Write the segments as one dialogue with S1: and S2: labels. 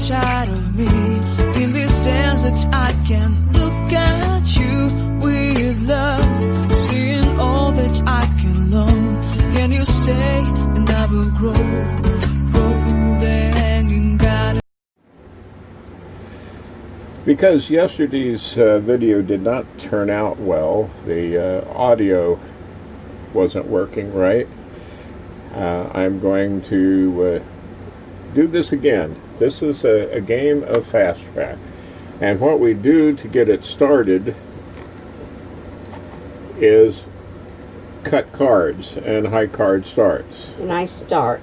S1: inside of me. In this sense that I can look at you with love, seeing all that I can learn. Can you stay and I will grow the hanging garden.
S2: Because yesterday's video did not turn out well, the audio wasn't working right, I'm going to do this again. This is a game of Fast Track, and what we do to get it started is cut cards, and high card starts.
S3: And I start.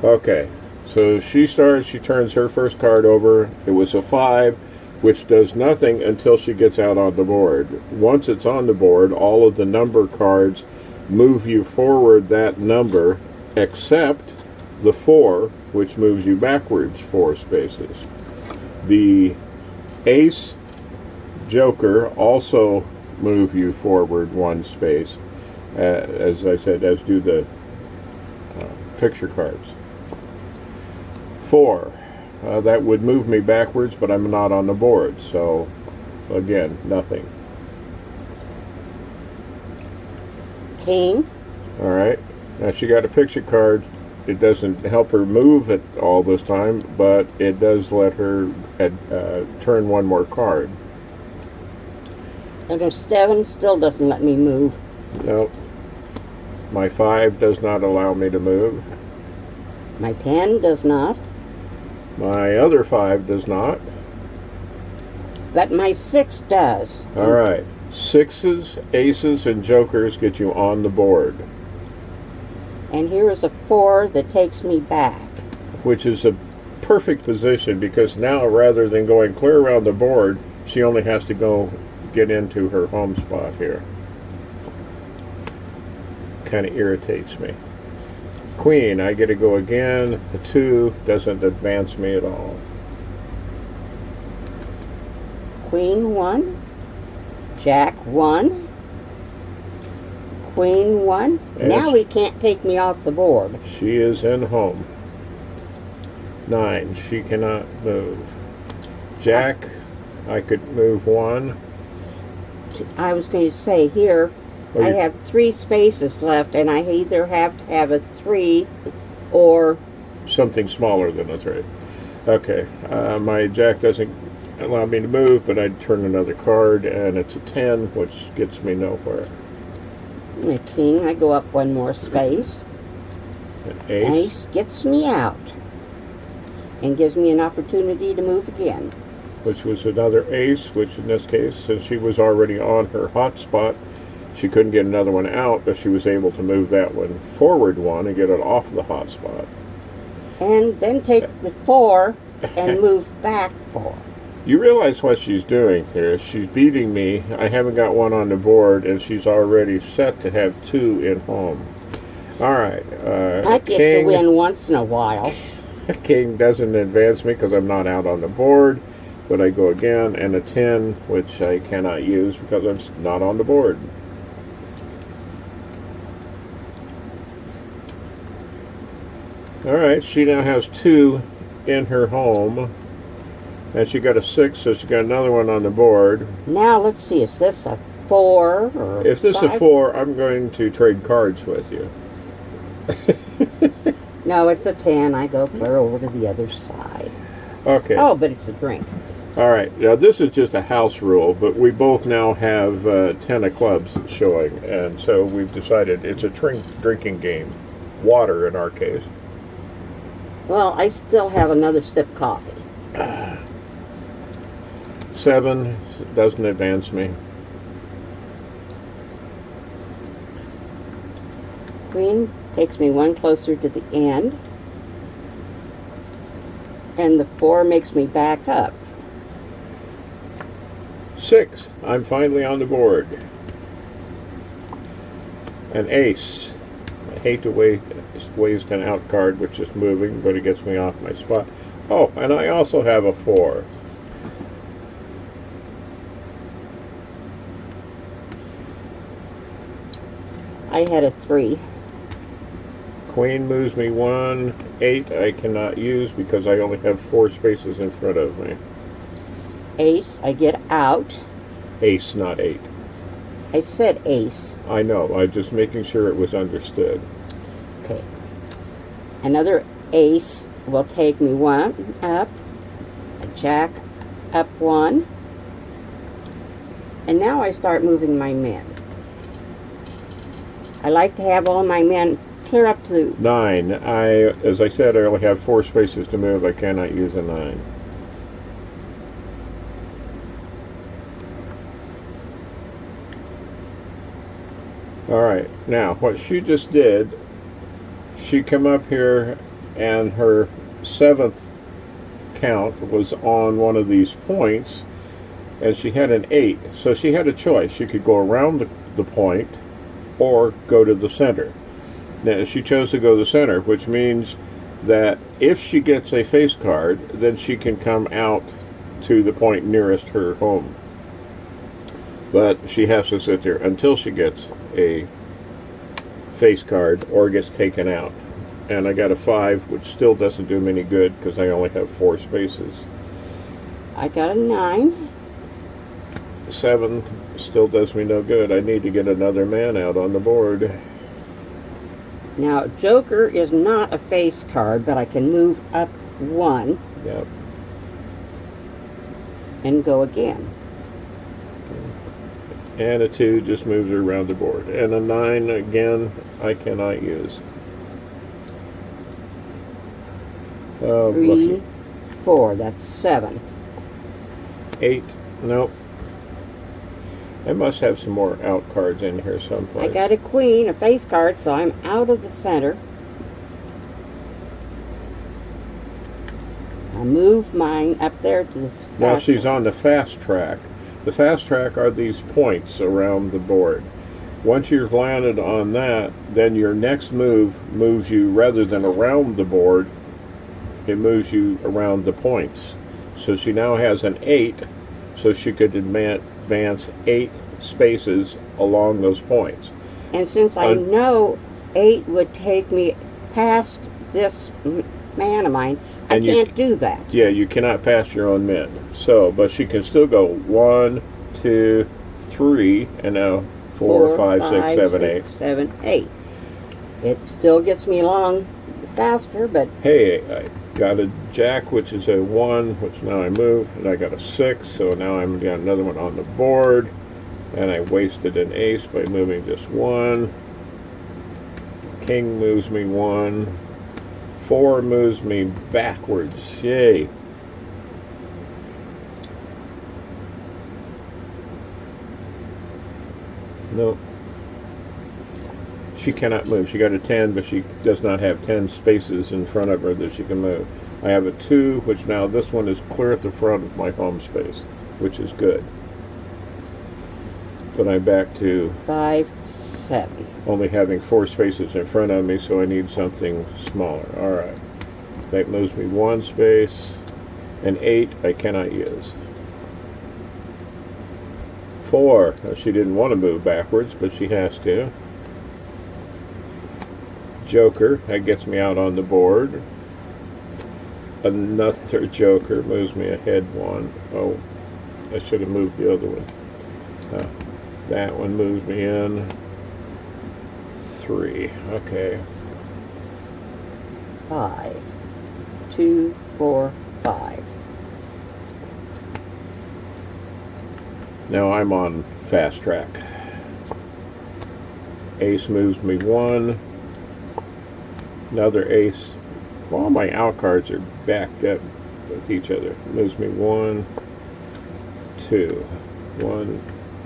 S2: Okay, so she starts, she turns her first card over. It was a 5, which does nothing until she gets out on the board. Once it's on the board, all of the number cards move you forward that number, except the 4, which moves you backwards 4 spaces. The ace, joker also move you forward 1 space, as I said, as do the picture cards. 4, that would move me backwards, but I'm not on the board, so again, nothing.
S3: King.
S2: All right, now she got a picture card. It doesn't help her move it all this time, but it does let her turn 1 more card.
S3: And a 7 still doesn't let me move.
S2: Nope. My 5 does not allow me to move.
S3: My 10 does not.
S2: My other 5 does not.
S3: But my 6 does.
S2: All right. 6s, aces, and jokers get you on the board.
S3: And here is a 4 that takes me back.
S2: Which is a perfect position, because now rather than going clear around the board, she only has to go get into her home spot here. Kind of irritates me. Queen, I get to go again. The 2 doesn't advance me at all.
S3: Queen 1. Jack 1. Queen 1.
S2: And
S3: now he can't take me off the board.
S2: She is in home. 9, she cannot move. Jack, I could move 1.
S3: I was going to say here, I have 3 spaces left, and I either have to have a 3 or
S2: something smaller than a 3. Okay, my Jack doesn't allow me to move, but I'd turn another card, and it's a 10, which gets me nowhere.
S3: a King. I go up 1 more space.
S2: An ace.
S3: Ace gets me out and gives me an opportunity to move again.
S2: Which was another ace, which in this case, since she was already on her hot spot, she couldn't get another one out, but she was able to move that one forward 1 and get it off the hot spot.
S3: And then take the 4 and move back 4.
S2: You realize what she's doing here. She's beating me. I haven't got 1 on the board, and she's already set to have 2 in home. All right.
S3: I get to win once in a while.
S2: King doesn't advance me because I'm not out on the board, but I go again, and a 10, which I cannot use because I'm not on the board. All right, she now has 2 in her home, and she got a 6, so she got another one on the board.
S3: Now let's see, is this a 4 or a
S2: If this is
S3: 5?
S2: a 4, I'm going to trade cards with you.
S3: No, it's a 10. I go clear over to the other side.
S2: Okay.
S3: Oh, but it's a drink.
S2: All right. Now this is just a house rule, but we both now have 10 of clubs showing, and so we've decided it's a drinking game. Water in our case.
S3: Well, I still have another sip coffee.
S2: 7 doesn't advance me.
S3: Queen takes me 1 closer to the end. And the 4 makes me back up.
S2: 6, I'm finally on the board. An ace. I hate to waste an out card, which is moving, but it gets me off my spot. Oh, and I also have a 4.
S3: I had a 3.
S2: Queen moves me 1. 8 I cannot use because I only have 4 spaces in front of me.
S3: Ace, I get out.
S2: Ace, not 8.
S3: I said ace.
S2: I know. I'm just making sure it was understood.
S3: Okay. Another ace will take me 1 up. A jack up 1. And now I start moving my men. I like to have all my men clear up to
S2: 9. As I said, I only have 4 spaces to move. I cannot use a 9. Alright, now what she just did, she come up here and her 7th count was on one of these points, and she had an 8. So she had a choice. She could go around the point or go to the center. Now she chose to go to the center, which means that if she gets a face card, then she can come out to the point nearest her home. But she has to sit there until she gets a face card or gets taken out. And I got a 5, which still doesn't do me any good because I only have 4 spaces.
S3: I got a 9.
S2: 7 still does me no good. I need to get another man out on the board.
S3: Now, Joker is not a face card, but I can move up 1
S2: Yep.
S3: and go again.
S2: And a 2 just moves her around the board. And a 9, again, I cannot use. Oh,
S3: 3,
S2: lucky.
S3: 4, that's 7.
S2: 8, nope. I must have some more out cards in here someplace.
S3: I got a queen, a face card, so I'm out of the center. I'll move mine up there to the
S2: Now she's on the fast track. The fast track are these points around the board. Once you've landed on that, then your next move moves you, rather than around the board, it moves you around the points. So she now has an 8, so she could advance 8 spaces along those points.
S3: And since I know 8 would take me past this man of mine, I can't do that.
S2: Yeah, you cannot pass your own men. So, but she can still go 1, 2, 3, and now 4, 5, 6, 7, 8.
S3: 7, 8. It still gets me along faster, but
S2: Hey, I got a jack, which is a 1, which now I move, and I got a 6, so now I'm got another one on the board, and I wasted an ace by moving just 1. King moves me 1. 4 moves me backwards. Yay. Nope. She cannot move. She got a 10, but she does not have 10 spaces in front of her that she can move. I have a 2, which now this one is clear at the front of my home space, which is good. But I'm back to
S3: 5, 7.
S2: only having 4 spaces in front of me, so I need something smaller. Alright. That moves me 1 space. And 8 I cannot use. 4. Now, she didn't want to move backwards, but she has to. Joker, that gets me out on the board. Another Joker moves me ahead 1. Oh, I should have moved the other one. That one moves me in 3. Okay.
S3: 5. 2, 4, 5.
S2: Now I'm on fast track. Ace moves me 1. Another ace. All my out cards are backed up with each other. Moves me 1, 2. 1,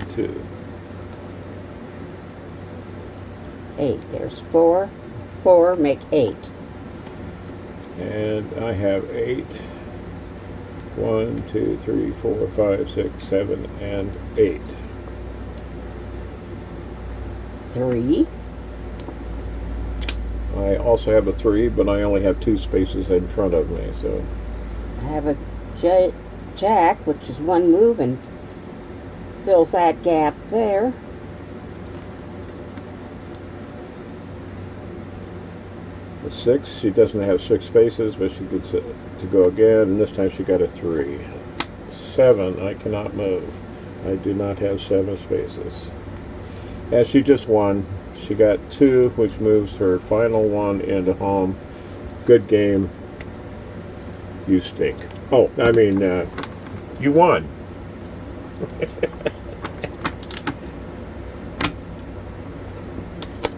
S2: 2.
S3: 8. There's 4. 4 make 8.
S2: And I have 8. 1, 2, 3, 4, 5, 6, 7, and 8.
S3: 3.
S2: I also have a 3, but I only have 2 spaces in front of me, so
S3: I have a jack, which is 1 move and fills that gap there.
S2: A 6, she doesn't have 6 spaces, but she gets it to go again, and this time she got a 3. 7, I cannot move. I do not have 7 spaces. And she just won. She got 2, which moves her final one into home. Good game. You stink. Oh, I mean, you won.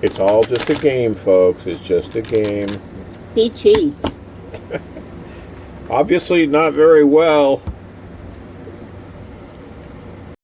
S2: It's all just a game, folks. It's just a game.
S3: He cheats.
S2: Obviously not very well.